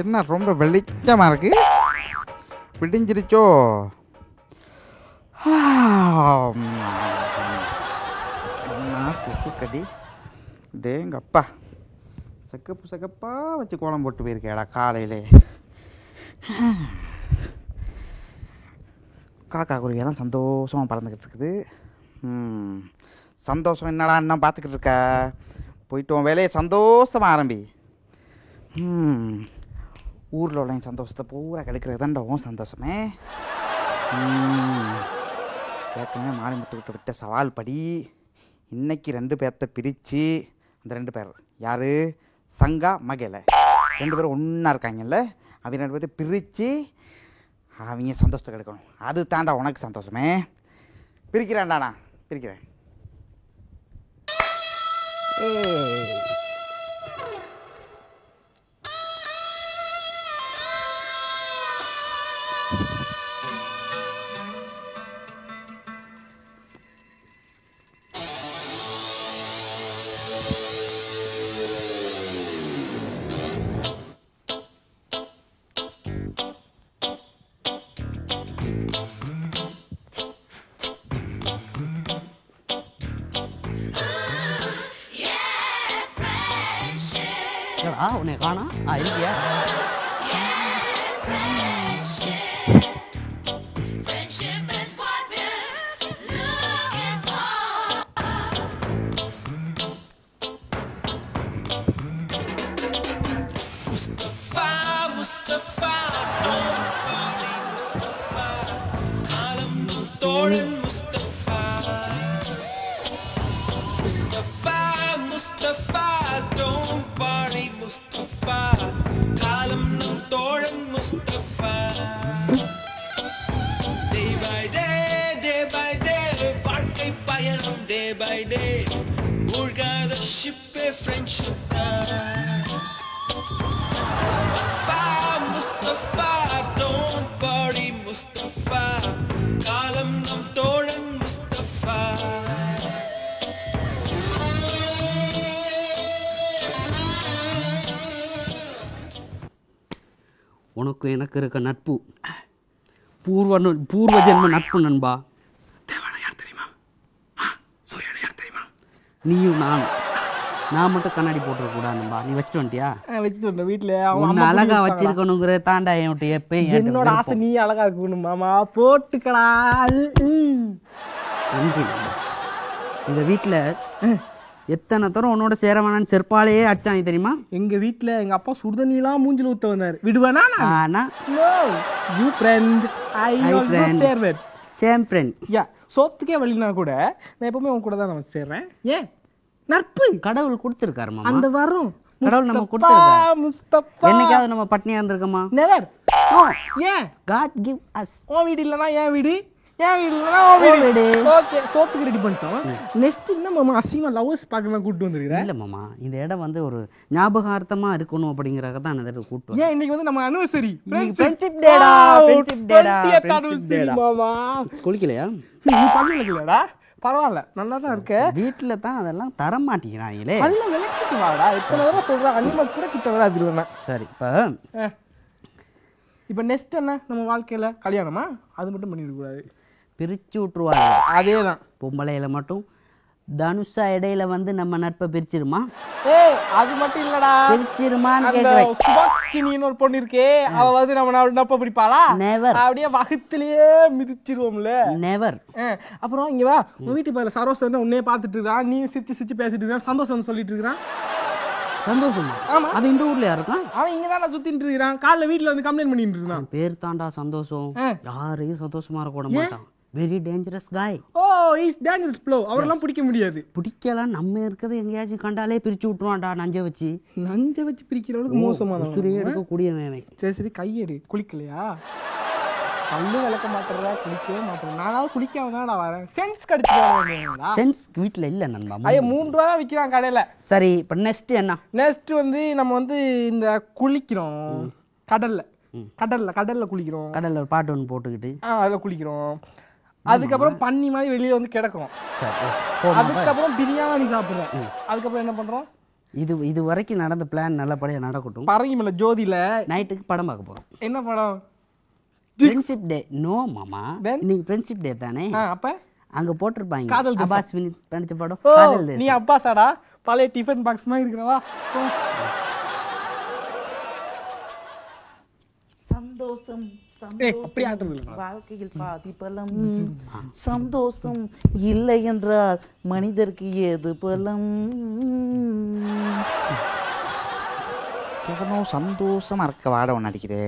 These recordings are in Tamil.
என்ன ரொம்ப வெளிச்சமாக இருக்கு? விடிஞ்சிருச்சோ? கொசுக்கடி டேங்கப்பா, சக்கப்பா வச்சு கோலம் போட்டு போயிருக்கேடா காலையிலே. காக்கா குருவியெல்லாம் சந்தோஷமாக பறந்துக்கிட்டு இருக்குது. சந்தோஷம் என்னடா இன்னும் பார்த்துக்கிட்டு இருக்க? போயிட்டு உன் வேலையை சந்தோஷமாக ஆரம்பி. ஊரில் உள்ள சந்தோஷத்தை பூரா கிடைக்கிறது தான்டா உன் சந்தோஷமே. ஏற்கனவே மாரிமுத்துக்கிட்ட விட்ட சவால் படி இன்னைக்கு 2 பேர்த்த பிரித்து, அந்த 2 பேர் யார்? சங்கா மகேல 2 பேரும் ஒன்றா இருக்காங்கல்ல, அவங்க 2 பேர்த்த பிரித்து அவங்க சந்தோஷத்தை கிடைக்கணும். அது தாண்டா உனக்கு சந்தோஷமே. பிரிக்கிறேன்டா, நான் பிரிக்கிறேன். உன்னை காணா இருக்கியா? உனக்கு எனக்கு இருக்க நட்பு பூர்வ ஜென்ம நட்பு நண்பா. யார் தெரியுமா? சூரியன் யார் தெரியுமா? நீயும் நான் மட்டும் கண்ணாடி போட்டுற கூடாது நண்பா. நீ வச்சுட்டு வந்துட்டியா? வச்சுட்டு வந்தேன் வீட்டுல. உன்னை அழகா வச்சிருக்கணுங்கிற தாண்டா என் விட்டு எப்பயும் என்னோட ஆசை நீ அழகா இருக்கணும் மாமா. போட்டுக்கடா. இந்த வீட்டுல எத்தனை தரம் உன்னோட சேர வேணான்னு செருப்பாலேயே அடிச்சாங்க தெரியுமா? எங்க வீட்டுல எங்க அப்பா சுடுதண்ணிலாம் மூஞ்சில ஊத்த வந்தாரு. விடுவேனா? சோத்துக்கே வழினா கூட நான் எப்பவுமே உன் கூட தான் நான் சேர்றேன். ஏன்? நட்பு கடவுள் கொடுத்திருக்காரு மாமா. அந்த வரும் கடவுள் நம்ம கொடுத்திருக்காரு. முஸ்தபா என்னைக்காவது நம்ம பட்னியா இருந்திருக்கோமா? நெவர். ஏன்? God give us. உன் வீடு இல்லனா என் வீடு, என் வீடு இல்லனா உன் வீடு. ஓகே, சோத்துக்கு ரெடி பண்ணிட்டோம். நெக்ஸ்ட் என்ன மாமா அசிமா லவர்ஸ் பார்க்கலாம் கூட்டி வந்திருக்கீங்க? இல்ல மாமா, இந்த இடம் வந்து ஒரு ஞாபகார்த்தமா இருக்கணும் அப்படிங்கறத தான் இந்த இடத்துக்கு கூட்டி. ஏன் இன்னைக்கு வந்து நம்ம anniversary ஃப்ரெண்ட்ஷிப் டேடா, ஃப்ரெண்ட்ஷிப் டேடா மாமா. குளிக்கலையா? நீ பண்ணலடா. பரவாயில்ல, நல்லா தான் இருக்க. வீட்டுல தான் அதெல்லாம் தர மாட்டேங்கிறாங்களே. நல்ல விளக்கிட்டு வாடா. இத்தனை தடவை சொல்றாங்க அனிமல்ஸ் கூட கிட்ட வராதுருவேன். சரி, இப்போ நெக்ஸ்ட் என்ன நம்ம வாழ்க்கையில கல்யாணமா? அது மட்டும் பண்ணிட கூடாது, பிரிச்சு விட்டுருவாங்க. அதேதான். பொம்பளையில மட்டும் தனுஷா இடையில வந்து நம்ம நட்பை பிரிச்சிருமா? அது மட்டும் இல்லடா, பிரிச்சிருமான்னு கேக்குறேன். சுபாக்ஸ்கினின்னு ஒரு பொண்ணு இருக்கே, அவ வந்து நம்ம நட்பை பிரிப்பாளா? நெவர். அப்படியே வகுத்திலேயே மிதிச்சிருவோம்ல. நெவர். அப்புறம் இங்க வா, உங்க வீட்டு பையில சரோசன் உன்னே பாத்துட்டு இருக்கான், நீ சிரிச்சு பேசிட்டு இருக்கான், சந்தோஷம் சொல்லிட்டு இருக்கான். சந்தோஷமா? ஆமா. அவன் இந்த ஊர்ல இருக்கான். அவன் இங்கதான் சுத்திட்டு இருக்கான். காலைல வீட்டுல வந்து கம்ப்ளைண்ட் பண்ணிட்டு இருக்கான். பேர் தாண்டா சந்தோஷம். யாரையும் சந்தோஷமா இருக்க விட மாட்டான். வெரி டேஞ்சரஸ் காய். ஓ, இஸ் டேஞ்சரஸ் ப்ளோ. அவரெல்லாம் பிடிக்க முடியாது. பிடிக்கலாம். நம்ம இருக்கிறது எங்கேயாச்சும் கண்டாலே பிரிச்சு விட்டுருவான்டா. நஞ்ச வச்சு பிரிக்கிறவனுக்கு மோசமான உசுரையே எடுக்கக்கூடியவன். சரி சரி, கையெடு. குளிக்கலையா? பல்லு விளக்க மாட்டேறா, குளிக்கவே மாட்டேன். நானாவது குளிக்காம தான் நான் வரேன். சென்ஸ் கடிச்சு சென்ஸ் வீட்டுல இல்ல நண்பா. ஐயா 3 ரூபா தான் விற்கிறான் கடையில. சரி, இப்போ நெக்ஸ்ட் என்ன? நெக்ஸ்ட் வந்து நம்ம வந்து இந்த குளிக்கிறோம் கடல்ல குளிக்கிறோம். கடல்ல ஒரு பாட்டு ஒன்று போட்டுக்கிட்டு அதில் குளிக்கிறோம். அதுக்கப்புறம் பன்னி மாதிரி வெளியே வந்து கிடக்கும். அதுக்கப்புறம் பிரியாணி சாப்பிடுறோம். அதுக்கப்புறம் என்ன பண்றோம்? இது வரைக்கும் நடந்த பிளான் நல்லபடியாக நடக்கட்டும். பரங்கி மேல ஜோதியில நைட்டுக்கு படம் பார்க்க போகிறோம். என்ன படம்? Friendship day. நோ மாமா, Then? இன்னைக்கு ஃப்ரெண்ட்ஷிப் டே தானே. அப்ப அங்கே போட்டிருப்பாங்க காதல் தேசம். அபாஸ் வினித் நடிச்ச படம் ஓ, காதல் தேசம். நீ அப்பாசாடா? பழைய டிஃபன் பாக்ஸ் மாதிரி இருக்கிறவா? சந்தோஷம் அப்படி ஆட்டுறது இல்ல. வாழ்க்கையில் பாதி பலம். சந்தோஷம் இல்லை என்றால் மனிதருக்கு ஏது பலம். எவனோ சந்தோஷமா இருக்க வாட ஒன்று அடிக்குது.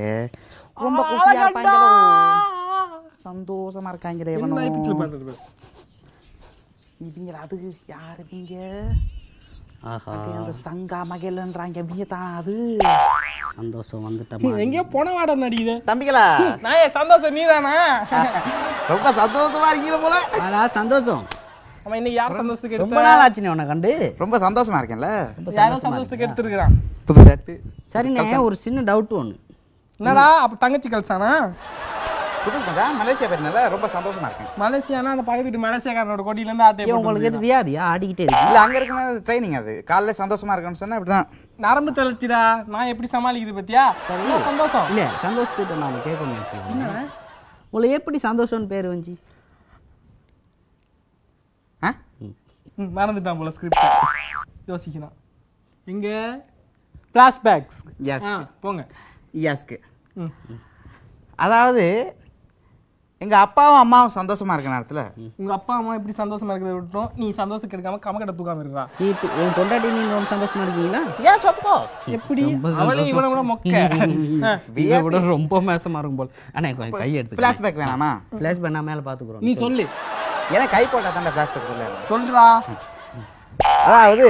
ரொம்ப குஷியா இருப்பாங்களோ, சந்தோஷமா இருக்காங்களே எவனோ. என்ன picture பாத்துட்டு? இவங்க அது யாரு நீங்க? ஆஹா, அந்த சங்கா மகேலன்றாங்க இவங்க தான். அது சந்தோஷம் வந்துட்டமா. எங்கேயோ போன வாட நடிக்குது. தம்பிகளா, நான் சந்தோஷம் நீதானா? ரொம்ப சந்தோஷமா இருக்கீங்க போல. அதான் சந்தோஷம். அவன் இன்னைக்கு யார் சந்தோஷத்துக்கு ரொம்ப எடுத்தா? நாள் ஆச்சுனே உன்னை கண்டு. ரொம்ப சந்தோஷமா இருக்கேன்ல. யாரோ சந்தோஷத்துக்கு எடுத்துருக்கான். புது ஷர்ட்டு. சரிண்ணே, ஒரு சின்ன டவுட் ஒன்று. என்னடா அப்ப தங்கச்சி கல்சானா? புது மச்சான், மலேசியா போயிருந்தல, ரொம்ப சந்தோஷமா இருக்கேன். மலேசியானா அந்த பக்கத்து வீட்டு மலேசியாக்காரனோட கொடியில இருந்து ஆட்டை உங்களுக்கு எது வியாதியா ஆடிக்கிட்டே இருக்கு? இல்ல அங்க இருக்கிற ட்ரைனிங், அது காலைல சந்தோஷமா இருக்குன்னு சொன்னா இப்படிதான். நரம்பு தளர்ச்சிடா. நான் எப்படி சமாளிக்குது பத்தியா? சரி, சந்தோஷம் இல்ல சந்தோஷத்துக்கு நான் கேட்கணும் விஷயம். உங்களுக்கு எப்படி சந்தோஷம்னு பேர் வந்துச்சு? மறந்துட்டான் போல ஸ்கிரிப்ட். யோசிக்கிறான். எங்க பிளாஷ்பேக்ஸ்? Yes. போங்க. யாஸ்க்கு. அதாவது எங்க அப்பாவும் அம்மாவும் சந்தோஷமா இருக்க நேரத்துல உங்க அப்பா அம்மா எப்படி சந்தோஷமா இருக்கிறத விட்டோம், நீ சந்தோஷம் கெடுக்காம கமக்கடை தூக்காம இருக்கா? நீ உன் பொண்டாட்டி நீங்க ரொம்ப சந்தோஷமா இருக்கீங்களா? Yes of course. எப்படி அவளே இவனை விட மொக்க. இதை விட ரொம்ப மோசமா இருக்கும் போல. அண்ணா கொஞ்சம் கை எடுத்து ஃபிளாஷ்பேக் வேணாமா? ஃபிளாஷ் பண்ணா மேல பாத்துக்குறோம். நீ சொல்லு. ஏன்னா கை போட்டா தான் ஃபிளாஷ்பேக் சொல்ல. சொல்றா. அதாவது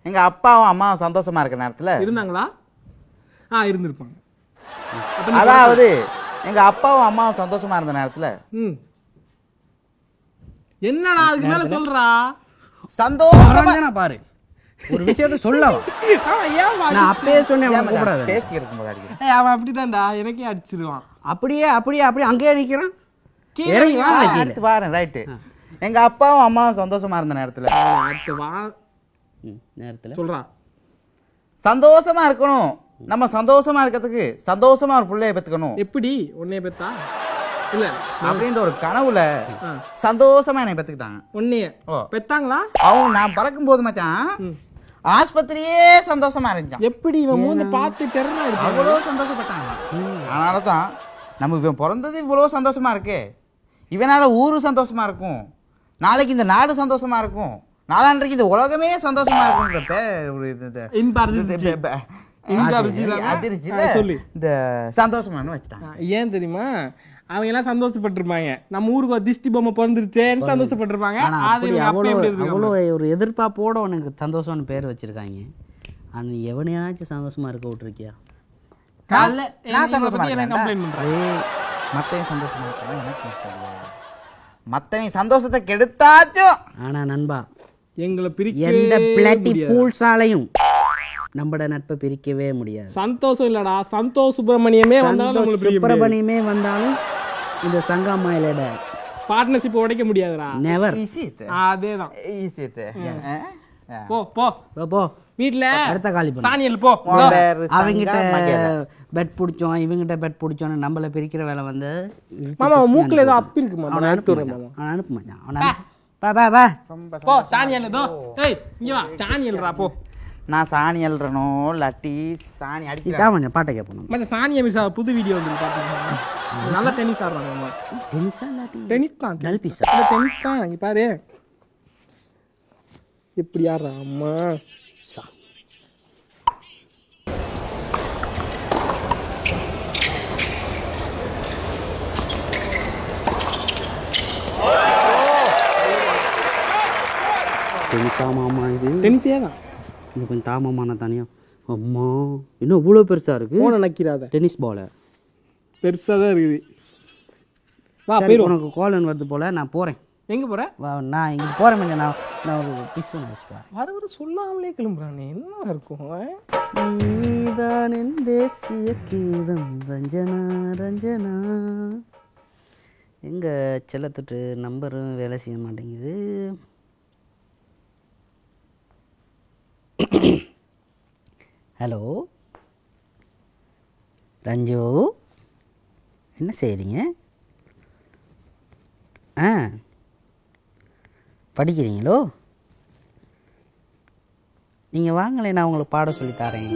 எங்க அப்பாவும் அம்மாவும் சந்தோஷமா இருக்க நேரத்துல இருந்தாங்களா? இருந்திருப்பாங்க. அதாவது எங்க அப்பாவும் அம்மாவும் சந்தோஷமா இருந்த நேரத்துல என்னடா அதுக்கு மேல சொல்றா? சந்தோஷமா பாரு, ஒரு விஷயத்த சொல்லவா? நான் அப்பயே சொன்னேன் பேசி இருக்கும்போது அடிக்கிறேன். அவன் அப்படிதான்டா, எனக்கே அடிச்சிருவான். அப்படியே அப்படியே அப்படியே அங்கேயே நிக்கிறான். இறங்கி வா கீழே. அடுத்து வாரேன். ரைட்டு. எங்க அப்பாவும் அம்மாவும் சந்தோஷமா இருந்த நேரத்துல நேரத்துல சொல்றா. சந்தோஷமா இருக்கணும், நம்ம சந்தோஷமா இருக்கிறதுக்கு சந்தோஷமா ஒரு பிள்ளைய பெத்துக்கணும். எப்படி உன்னைய பெத்தா? இல்ல அப்படின்ற ஒரு கனவுல சந்தோஷமா என்னை பெத்துக்கிட்டாங்க. உன்னைய பெத்தாங்களா? அவங்க நான் பறக்கும் போது மச்சான் ஆஸ்பத்திரியே சந்தோஷமா இருந்துச்சான். எப்படி இவன் மூஞ்ச பார்த்து தெரியல. அவ்வளவு சந்தோஷப்பட்டாங்க. அதனாலதான் நம்ம இவன் பிறந்தது இவ்வளவு சந்தோஷமா இருக்கே, இவனால ஊரு சந்தோஷமா இருக்கும், நாளைக்கு இந்த நாடு சந்தோஷமா இருக்கும், நாளான்றைக்கு இந்த உலகமே சந்தோஷமா இருக்கும்ன்றத ஒரு இந்த சந்தோஷமானு வச்சுட்டாங்க. ஏன் தெரியுமா? அவங்க எல்லாம் சந்தோஷப்பட்டிருப்பாங்க, நம்ம ஊருக்கு திஷ்டி பொம்மை பிறந்துருச்சேன்னு சந்தோஷப்பட்டிருப்பாங்க. அவ்வளோ ஒரு எதிர்பார்ப்போட உனக்கு சந்தோஷம்னு பேர் வச்சிருக்காங்க. ஆனா நீ எவனையாச்சும் சந்தோஷமா இருக்க விட்டுருக்கியா? மத்தவன் சந்தோஷமா இருக்கணும் எனக்கு முக்கியம். மத்தவன் சந்தோஷத்தை கெடுத்தாச்சும். ஆனா நண்பா, எங்களை பிரிக்க எந்த பிளாட்டி பூல்ஸாலையும் நம்மட நட்பை பிரிக்கவே முடியாது. சந்தோஷம் இல்லடா, சந்தோஷ் சுப்பிரமணியமே வந்தாலும் சுப்பிரமணியமே வந்தாலும் இந்த சங்காமாயிலோட பார்ட்னர்ஷிப் உடைக்க முடியாதுடா. நெவர். அதேதான். போ போ போ வீட்ல அடுத்த காலி பண்ணு. சாணியல் போ. அவங்கிட்ட பெட் பிடிச்சோம் இவங்கிட்ட பெட் பிடிச்சோன்னு நம்மள பிரிக்கிற வேலை வந்து மாமா மூக்குல ஏதோ அப்பி இருக்கு மாமா. அவனை அனுப்பு மாட்டான். அவனை பா பா பா போ சாணியல் தோ. ஏய் இங்க வா, சாணியல்ரா போ. நான் சாணி அல்றனோ இல்லாட்டி சாணி அடிக்கிறேன். இதான் கொஞ்சம் பாட்டை கேட்போம். மச்சான் சாணியா மிஸ் புது வீடியோ வந்து பாத்தீங்கன்னா நல்ல டென்னிஸ் ஆடுறாங்க மாமா. டென்னிஸா இல்லாட்டி டென்னிஸ் தான். டல் பீஸா? இல்ல டென்னிஸ் தான். இங்க பாரு எப்படி ஆடுறா அம்மா. டென்னிஸா மாமா? இது டென்னிஸே தான். இன்னும் கொஞ்சம் தாமமான தனியா. அம்மா இன்னும் இவ்வளோ பெருசா இருக்கு. போன நக்கிறாத டென்னிஸ் பால் பெருசா தான் இருக்குது. வா சரி, போயிரும். உனக்கு கால் வருது போல, நான் போறேன். எங்க போற? நான் இங்க போறேன். நான் ஒரு பிஸ் ஒன்று வச்சுக்கிறேன். வர சொல்லாமலே கிளம்புறானே, என்ன இருக்கும்? நீதான் என் தேசிய கீதம் ரஞ்சனா ரஞ்சனா. எங்க செல்லத்தொட்டு நம்பரும் வேலை செய்ய மாட்டேங்குது. ஹலோ ரஞ்சு, என்ன செய்கிறீங்க? ஆ, படிக்கிறீங்களோ? நீங்கள் வாங்களே, நான் உங்களுக்கு பாடம் சொல்லி தரேன்.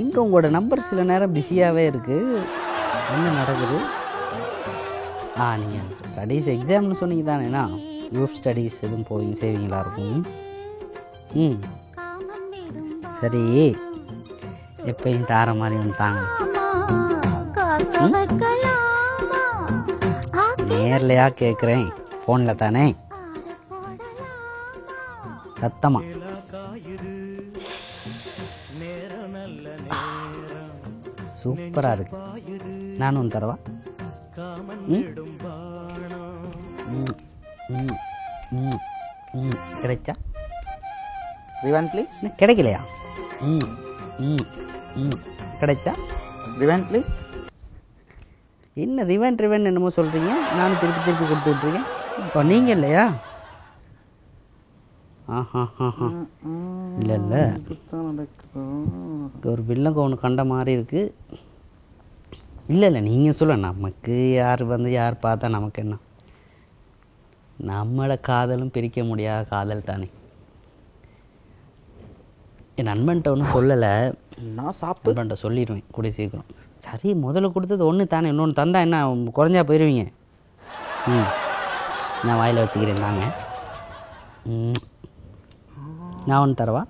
இங்கே உங்களோட நம்பர் சில நேரம் பிஸியாகவே இருக்குது. என்ன நடக்குது? நீங்கள் ஸ்டடீஸ் எக்ஸாம்னு சொன்னீங்க தானேண்ணா? குரூப் ஸ்டடீஸ் எதுவும் போய் சேவிங்களா இருக்கும். சரி, எப்பயும் தார மாதிரி வந்துட்டாங்க. நேர்லையா கேட்குறேன், ஃபோனில் தானே? சத்தமா சூப்பராக இருக்கு. நானும் ஒன்று தரவா? கிடைச்சா? ரிவன் ப்ளீஸ். கிடைக்கலையா? கிடைச்சா? ரிவன் ப்ளீஸ். என்ன ரிவன் ரிவன் என்னமோ சொல்கிறீங்க? நானும் திருப்பி திருப்பி கொடுத்துட்ருக்கேன். இப்போ நீங்கள் இல்லையா? இல்லை இல்லை, ஒரு வில்லங்க ஒன்று கண்ட மாதிரி இருக்குது. இல்லை இல்லை, நீங்கள் சொல்ல, நமக்கு யார் வந்து யார் பார்த்தா நமக்கு என்ன? நம்மளோட காதலும் பிரிக்க முடியாத காதல் தானே. என் நண்பன்ட்ட ஒன்றும் சொல்லலை, நான் சாப்பிட்டு நண்பன்ட்ட சொல்லிடுவேன் கூடிய சீக்கிரம். சரி, முதல்ல கொடுத்தது ஒன்று தானே, இன்னொன்று தந்தா என்ன குறைஞ்சா போயிடுவீங்க. நான் வாயில் வச்சுக்கிறேன் தாங்க. நான் ஒன்று தரவா?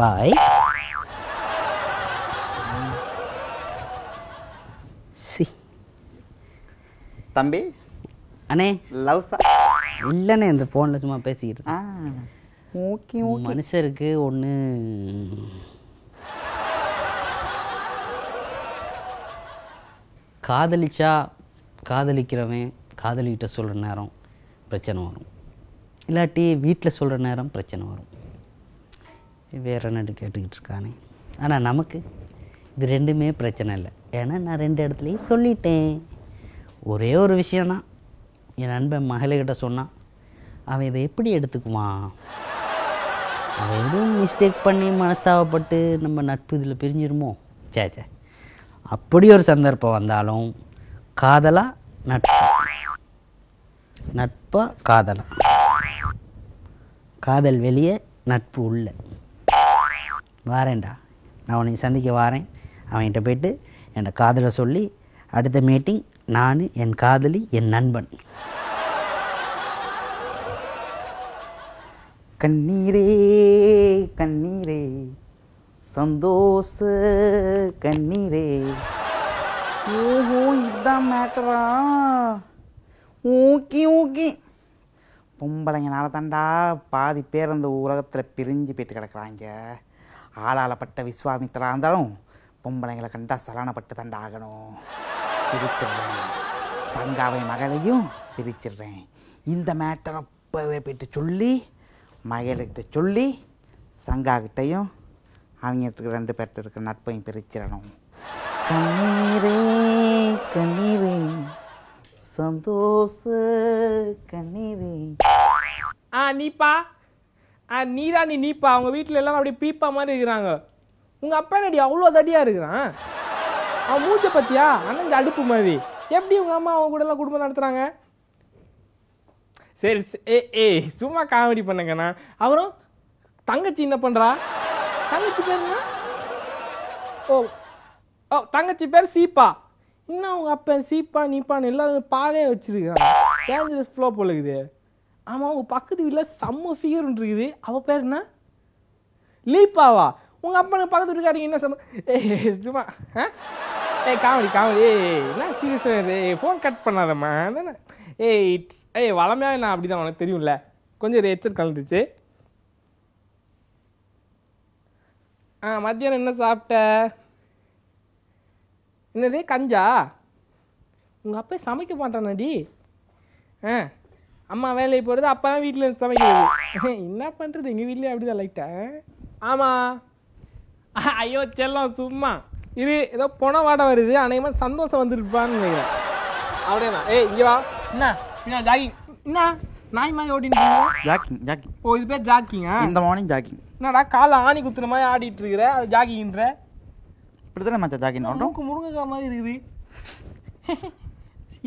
பாய். சி தம்பி. அண்ணே, லவ் சா இல்லைண்ணே, இந்த ஃபோனில் சும்மா பேசிக்கிட்டு. Okay okay. மனுஷருக்கு ஒன்று காதலிச்சா காதலிக்கிறவன் காதலிக்கிட்ட சொல்கிற நேரம் பிரச்சனை வரும், இல்லாட்டி வீட்டில் சொல்கிற நேரம் பிரச்சனை வரும். வேறு என்னட்டு கேட்டுக்கிட்டு இருக்கானே. ஆனால் நமக்கு இது ரெண்டுமே பிரச்சனை இல்லை. ஏன்னா நான் 2 இடத்துலையும் சொல்லிட்டேன். ஒரே ஒரு விஷயந்தான், என் நண்பன் மகளிர்கிட்ட சொன்னான். அவன் இதை எப்படி எடுத்துக்குவான்? அவன் எதுவும் மிஸ்டேக் பண்ணி மனசாவப்பட்டு நம்ம நட்பு இதில் பிரிஞ்சிருமோ? சே, அப்படி ஒரு சந்தர்ப்பம் வந்தாலும் காதலா நட்பா, நட்பா காதலா, காதல் வெளியே நட்பு உள்ள. வாரேன்டா, நான் உன்னை சந்திக்க வாரேன். அவன்கிட்ட போய்ட்டு என் காதலை சொல்லி அடுத்த மீட்டிங் நான், என் காதலி, என் நண்பன். கண்ணீரே கண்ணீரே சந்தோஷ கண்ணீரே. ஓஹோ, இதுதான் மேட்டரா? Okay okay. பொம்பளைங்கனால தாண்டா பாதி பேர் அந்த உலகத்தில் பிரிஞ்சு போயிட்டு கிடக்குறாங்க. ஆளாளப்பட்ட விஸ்வாமித்திரா இருந்தாலும் பொம்பளைங்களை கண்டா சலனப்பட்டு தாண்டா ஆகணும். பிரிச்சிடுறேன், சங்காவை மகளையும் பிரிச்சிடுறேன். இந்த மேட்டரை அப்போவே போய்ட்டு சொல்லி மகளுக்கிட்ட சொல்லி சங்காக்கிட்டையும் அவங்களுக்கு 2 பேர்ட்ட இருக்கிற நட்பையும் பிரிச்சிடணும். கண்ணீரே கண்ணீரே சந்தோஷ கண்ணீரே. நீப்பா, நீப்பா. அவங்க வீட்டில் எல்லாம் அப்படியே பீப்பா மாதிரி இருக்கிறாங்க. உங்கள் அப்பா நடி அவ்வளோ தடியாக இருக்கிறான். அவன் மூச்சை பற்றியா அண்ணன் அடுப்பு மாதிரி. எப்படி உங்கள் அம்மா அவங்க கூட எல்லாம் குடும்பம் நடத்துகிறாங்க? சரி, சும்மா காமெடி பண்ணுங்கண்ணா. அப்புறம் தங்கச்சி என்ன பண்ணுறா? தங்கச்சி பேர் என்ன? ஓ, தங்கச்சி பேர் சீப்பா. இன்னும் அவங்க அப்பா சீப்பா நீப்பான்னு எல்லாரும் பாலே வச்சிருக்கிறாங்க. டேஞ்சரஸ் ஃப்ளோ போல இருக்குது. ஆமாம், அவங்க பக்கத்து வீட்டில் செம்ம ஃபிகர் ஒன்று இருக்குது. அவள் பேர் என்ன? லீப்பாவா? உங்கள் அப்பா பக்கத்து வீட்டுக்காரங்க என்ன சும்மா காமெடி என்ன சீரியஸாக ஃபோன் கட் பண்ணாதம்மா. வளமையாக நான் அப்படி தான், உனக்கு தெரியும்ல. கொஞ்சம் ஹெட்செட் கலந்துச்சு. மத்தியானம் என்ன சாப்பிட்ட? என்னது கஞ்சா? உங்கள் அப்பா சமைக்க மாட்டானாடி? அம்மா வேலையை போகிறது, அப்பா தான் வீட்டில் சமைக்கிறது. என்ன பண்ணுறது, எங்கள் வீட்லேயே அப்படி தான் லைட்டாக. ஆமாம். ஐயோ செல்லம், சும்மா இது ஏதோ பொண வாடை வருது. அநேகமாக சந்தோஷம் வந்துருப்பான்னு நினைக்கிறேன். அப்படியே தான். இங்கே வா. என்ன பின்னா ஜாகிங் என்ன நாய் மாதிரி ஓடிட்டு ஜாக்கிங் ஜாக்கிங். ஓ இது பேர் ஜாக்கிங்கா? இந்த மார்னிங் ஜாக்கிங். என்னடா காலை ஆணி குத்துற மாதிரி ஆடிட்டு இருக்கிற, அது ஜாகிங்ன்ற? இப்படி தானே மச்சான் ஜாக்கிங் ஆகட்டும். மூக்கு முருங்கக்காய் மாதிரி இருக்குது.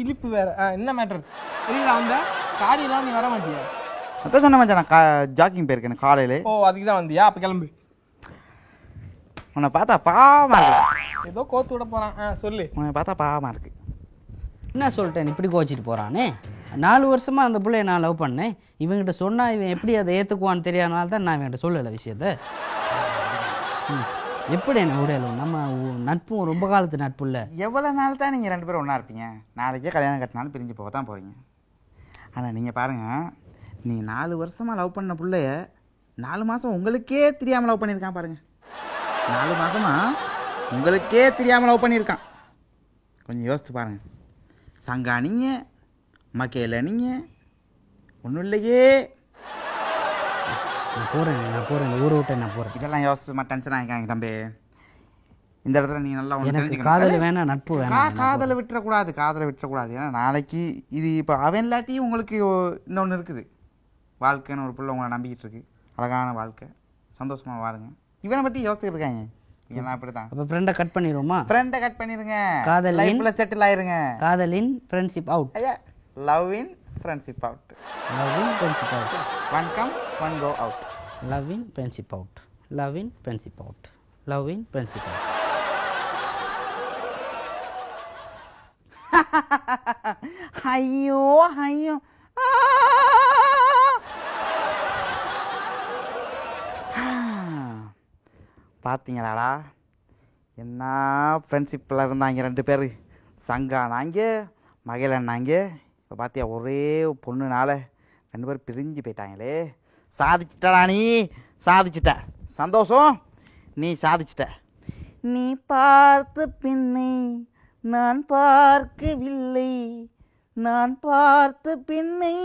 இழிப்பு வேற. என்ன மேட்டர் தெரியல, வந்த காரியெல்லாம் நீ வர மாட்டியா? அதான் சொன்ன மச்சான் நான் ஜாக்கிங் போயிருக்கேன் காலையில். ஓ அதுக்கு தான் வந்தியா? அப்போ கிளம்பு. உன்னை பார்த்தா பாவமாக இருக்கு. ஏதோ கோத்து விட போகிறான். சொல்லு. உன்னை பார்த்தா பாவமாக இருக்கு. என்ன சொல்லிட்டேன் இப்படி கோச்சிட்டு போகிறானே? 4 வருஷமாக அந்த பிள்ளைய நான் லவ் பண்ணேன். இவன்கிட்ட சொன்னால் இவன் எப்படி அதை ஏற்றுக்குவான்னு தெரியாதனால தான் நான் இவன்கிட்ட சொல்லலை விஷயத்த. எப்படி என்ன உடையலும் நம்ம நட்பும் ரொம்ப காலத்து நட்பு இல்லை. எவ்வளோ நாள் தான் நீங்கள் 2 பேரும் ஒன்றா இருப்பீங்க? நாளைக்கே கல்யாணம் கட்டினாலும் பிரிஞ்சு போக தான் போகிறீங்க. ஆனால் நீங்கள் பாருங்கள், நீங்கள் 4 வருஷமாக லவ் பண்ண பிள்ளைய 4 மாதம் உங்களுக்கே தெரியாமல் லவ் பண்ணியிருக்கான் பாருங்கள். 4 மாதமாக உங்களுக்கே தெரியாமல் லவ் பண்ணியிருக்கான். கொஞ்சம் யோசித்து பாருங்கள். சங்கா நீங்கள், மகேல நீங்கள், ஒன்றும் இல்லையே. நான் போகிறேன் ஊரை விட்டு நான் போகிறேன். இதெல்லாம் யோசிச்சு டென்ஷன் ஆகிக்காங்க தம்பி. இந்த இடத்துல நீங்கள் நல்லா எனக்கு காதல் வேணாம், நட்பு வேணாம். காதலை விட்டுறக்கூடாது. ஏன்னா நாளைக்கு இது இப்போ அவன் இல்லாட்டி உங்களுக்கு இன்னொன்று இருக்குது. வாழ்க்கைன்னு ஒரு பிள்ளை உங்களை நம்பிக்கிட்டு இருக்கு. அழகான வாழ்க்கை, சந்தோஷமாக வாருங்க. இவனை பற்றி யோசிச்சுட்டு இருக்காங்க. ஏன்னா அப்படி தான். அப்போ ஃப்ரெண்டை கட் பண்ணிடுவோமா? ஃப்ரெண்டை கட் பண்ணிடுங்க. காதல் லைஃப்பில் செட்டில் ஆயிருங்க. காதலின் ஃப்ரெண்ட்ஷிப் அவுட். ஐயா love in friendship out. Love in friendship out. One come one go out. Love in friendship out. Love in friendship out. Love in friendship out. ஐயோ ஐயோ பார்த்தீங்களாடா என்ன ஃப்ரெண்ட்ஷிப்பில் இருந்தாங்க 2 பேர். சங்கானாங்க, மகிழன்னாங்க. இப்போ பார்த்தியா ஒரே பொண்ணுனால 2 பேர் பிரிஞ்சு போயிட்டாங்களே. சாதிச்சிட்டடா நீ, சாதிச்சிட்ட. சந்தோஷம், நீ சாதிச்சிட்ட. நீ பார்த்த பின்னை நான் பார்க்கவில்லை, நான் பார்த்த பின்னை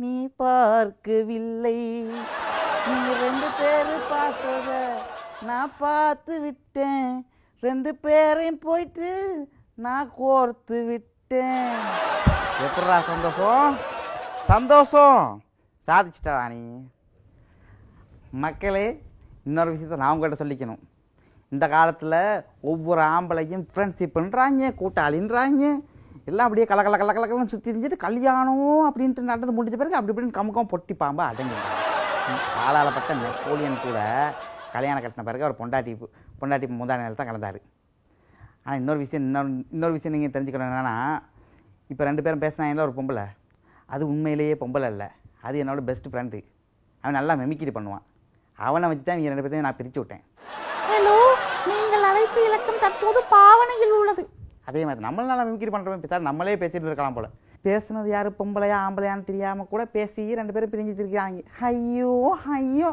நீ பார்க்கவில்லை. நீ 2 பேர் பார்த்தத நான் பார்த்து விட்டேன், 2 பேரையும் போயிட்டு நான் கோர்த்து விட்டேன். எப்படா சந்தோஷம்? சந்தோஷம், சாதிச்சிட்டா நீ. மக்களே, இன்னொரு விஷயத்த நான் உங்கள்கிட்ட சொல்லிக்கணும். இந்த காலத்தில் ஒவ்வொரு ஆம்பளையும் ஃப்ரெண்ட்ஷிப் பண்ணுறாங்க, கூட்டாளின்றாங்க. எல்லாம் அப்படியே கலக்கலன்னு சுற்றி தெரிஞ்சுட்டு கல்யாணம் அப்படின்ட்டு நடந்து முடிஞ்ச பிறகு அப்படி இப்படின்னு கமுக்கம் பொட்டி பாம்பா அடங்கிடுறாங்க. ஆளாளப்பட்ட நெப்போலியன் கூட கல்யாணம் கட்டின பிறகு அவர் பொண்டாட்டி முந்தானையில் தான் கலந்தார். ஆனால் இன்னொரு விஷயம் நீங்கள் தெரிஞ்சுக்கணும். என்னென்னா, இப்போ 2 பேரும் பேசினாங்கல்ல ஒரு பொம்பளை, அது உண்மையிலேயே பொம்பளை இல்லை, அது என்னோடய பெஸ்ட் ஃப்ரெண்டு. அவன் நல்லா மெமிக்கிரி பண்ணுவான். அவனை வச்சு தான் இவங்க 2 பேர்த்தையும் நான் பிரித்து விட்டேன். ஹலோ, நீங்கள் அழைத்த இலக்கம் தற்போது பாவனையில் உள்ளது. அதே மாதிரி நம்மள நல்லா மெமிக்கிரி பண்ணுறவன் பேசாது நம்மளே பேசிட்டு இருக்கலாம் போல். பேசுனது யார் பொம்பளையா ஆம்பளையான்னு தெரியாமல் கூட பேசி 2 பேரும் பிரிஞ்சு திருக்கிறாங்க. ஐயோ ஐயோ.